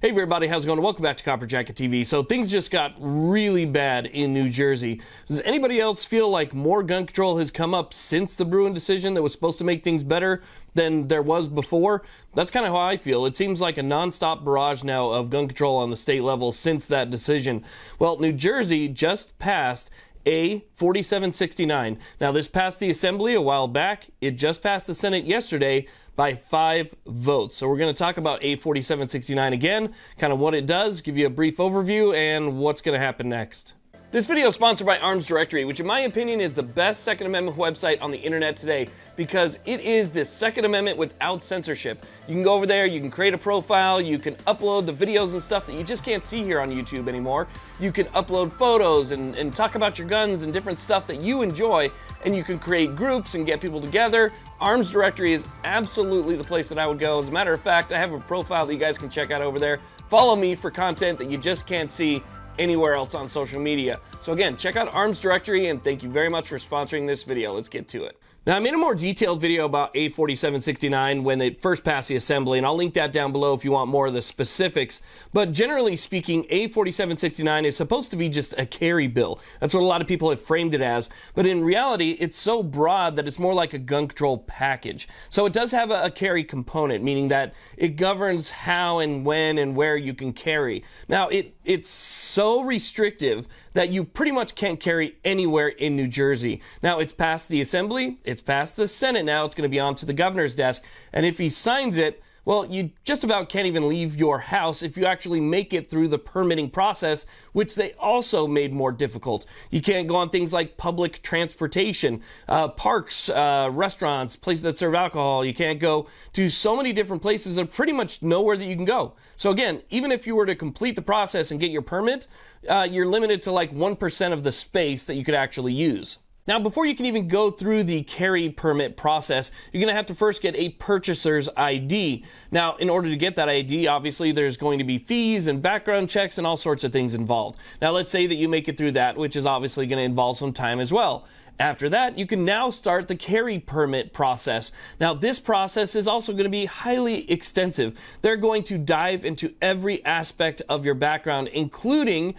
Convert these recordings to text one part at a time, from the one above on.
Hey everybody, how's it going? Welcome back to Copper Jacket TV. So things just got really bad in New Jersey. Does anybody else feel like more gun control has come up since the Bruen decision that was supposed to make things better than there was before? That's kind of how I feel. It seems like a non-stop barrage now of gun control on the state level since that decision. Well, New Jersey just passed A4769. Now, this passed the Assembly a while back. It just passed the Senate yesterday by 5 votes. So we're going to talk about A4769 again, kind of what it does, give you a brief overview, and what's going to happen next. This video is sponsored by Arms Directory, which in my opinion is the best Second Amendment website on the internet today because it is the Second Amendment without censorship. You can go over there, you can create a profile, you can upload the videos and stuff that you just can't see here on YouTube anymore. You can upload photos and talk about your guns and different stuff that you enjoy, and you can create groups and get people together. Arms Directory is absolutely the place that I would go. As a matter of fact, I have a profile that you guys can check out over there. Follow me for content that you just can't see anywhere else on social media. So again, check out Arms Directory, and thank you very much for sponsoring this video. Let's get to it. Now, I made a more detailed video about A4769 when it first passed the Assembly, and I'll link that down below if you want more of the specifics. But generally speaking, A4769 is supposed to be just a carry bill. That's what a lot of people have framed it as. But in reality, it's so broad that it's more like a gun control package. So it does have a carry component, meaning that it governs how and when and where you can carry. Now, it's so restrictive that you pretty much can't carry anywhere in New Jersey. Now, it's passed the Assembly, it's passed the Senate now, it's going to be on to the governor's desk, and if he signs it, well, you just about can't even leave your house if you actually make it through the permitting process, which they also made more difficult. You can't go on things like public transportation, parks, restaurants, places that serve alcohol. You can't go to so many different places. There's pretty much nowhere that you can go. So again, even if you were to complete the process and get your permit, you're limited to like 1% of the space that you could actually use. Now, before you can even go through the carry permit process, you're going to have to first get a purchaser's ID. Now, in order to get that ID, obviously, there's going to be fees and background checks and all sorts of things involved. Now, let's say that you make it through that, which is obviously going to involve some time as well. After that, you can now start the carry permit process. Now, this process is also going to be highly extensive. They're going to dive into every aspect of your background, including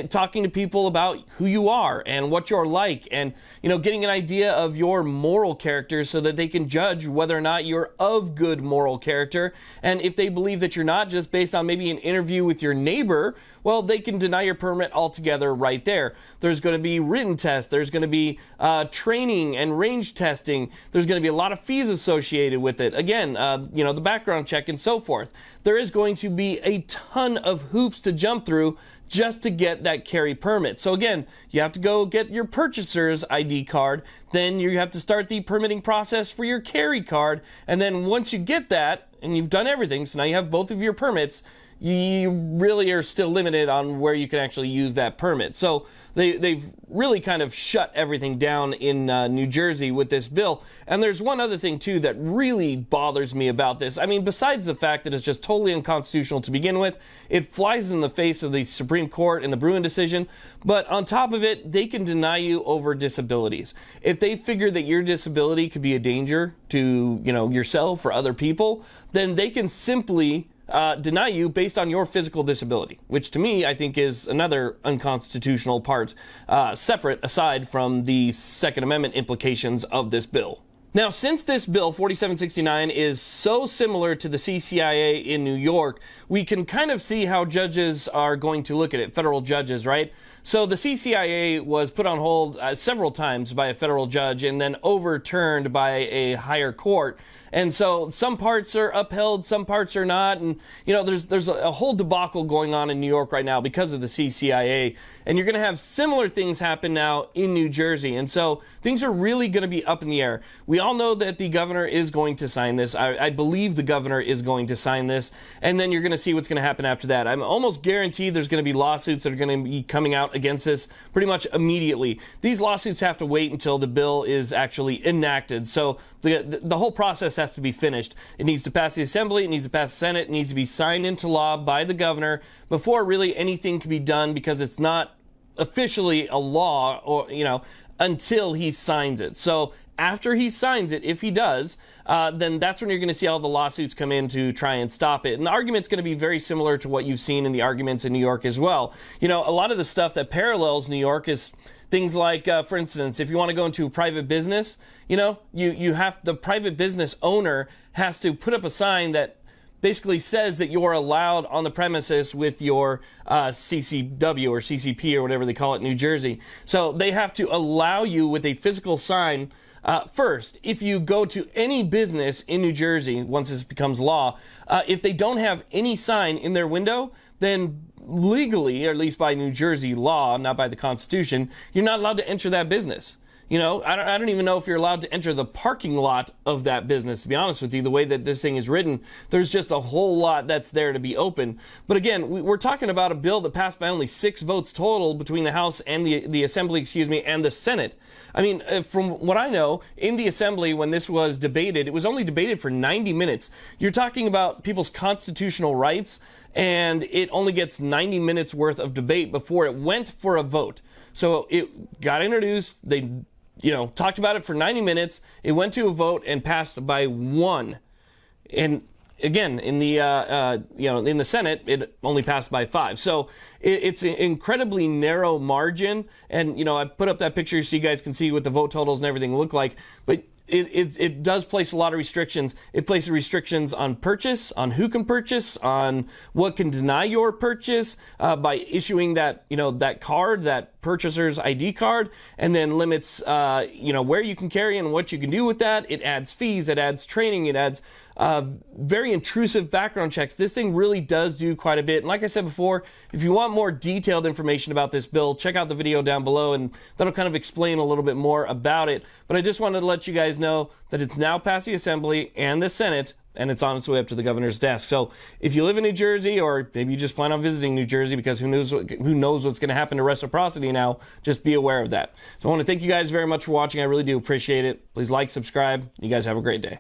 talking to people about who you are and what you're like, and getting an idea of your moral character so that they can judge whether or not you're of good moral character. And if they believe that you're not, just based on maybe an interview with your neighbor, well, they can deny your permit altogether right there. There's going to be written tests. There's going to be training and range testing. There's going to be a lot of fees associated with it. Again, the background check and so forth. There is going to be a ton of hoops to jump through just to get that carry permit. So again, you have to go get your purchaser's ID card, then you have to start the permitting process for your carry card, and then once you get that, and you've done everything, so now you have both of your permits, you really are still limited on where you can actually use that permit. So they've really kind of shut everything down in New Jersey with this bill. And there's one other thing, too, that really bothers me about this. I mean, besides the fact that it's just totally unconstitutional to begin with, it flies in the face of the Supreme Court and the Bruen decision. But on top of it, they can deny you over disabilities. If they figure that your disability could be a danger to, yourself or other people, then they can simply deny you based on your physical disability, which to me I think is another unconstitutional part, separate aside from the Second Amendment implications of this bill. Now, since this bill, 4769, is so similar to the CCIA in New York, we can kind of see how judges are going to look at it, federal judges, right? So the CCIA was put on hold several times by a federal judge and then overturned by a higher court. And so some parts are upheld, some parts are not. And, there's a whole debacle going on in New York right now because of the CCIA. And you're going to have similar things happen now in New Jersey. And so things are really going to be up in the air. We all know that the governor is going to sign this. I believe the governor is going to sign this. And then you're going to see what's going to happen after that. I'm almost guaranteed there's going to be lawsuits that are going to be coming out against this pretty much immediately. These lawsuits have to wait until the bill is actually enacted. So the whole process has to be finished. It needs to pass the Assembly, it needs to pass the Senate, it needs to be signed into law by the governor before really anything can be done, because it's not officially a law, or until he signs it. So after he signs it, if he does, then that's when you're going to see all the lawsuits come in to try and stop it. And the argument's going to be very similar to what you've seen in the arguments in New York as well. You know, a lot of the stuff that parallels New York is things like, for instance, if you want to go into a private business, you know, the private business owner has to put up a sign that basically says that you're allowed on the premises with your CCW or CCP or whatever they call it in New Jersey. So they have to allow you with a physical sign. First, if you go to any business in New Jersey, once this becomes law, if they don't have any sign in their window, then legally, or at least by New Jersey law, not by the Constitution, you're not allowed to enter that business. You know, I don't even know if you're allowed to enter the parking lot of that business, to be honest with you. The way that this thing is written, there's just a whole lot that's there to be open. But again, we're talking about a bill that passed by only 6 votes total between the House and the Assembly, and the Senate. I mean, from what I know, in the Assembly, when this was debated, it was only debated for 90 minutes. You're talking about people's constitutional rights, and it only gets 90 minutes worth of debate before it went for a vote. So it got introduced, they talked about it for 90 minutes. It went to a vote and passed by 1. And again, in the in the Senate, it only passed by 5. So it's an incredibly narrow margin. And I put up that picture so you guys can see what the vote totals and everything look like. But it does place a lot of restrictions. It places restrictions on purchase, on who can purchase, on what can deny your purchase by issuing that that card, that purchaser's ID card, and then limits where you can carry and what you can do with that. It adds fees, it adds training, it adds very intrusive background checks. This thing really does do quite a bit. And like I said before, if you want more detailed information about this bill, check out the video down below, and that'll kind of explain a little bit more about it. But I just wanted to let you guys know that it's now passed the Assembly and the Senate, and it's on its way up to the governor's desk. So if you live in New Jersey, or maybe you just plan on visiting New Jersey, because who knows what's going to happen to reciprocity now, just be aware of that. So I want to thank you guys very much for watching. I really do appreciate it. Please like, subscribe. You guys have a great day.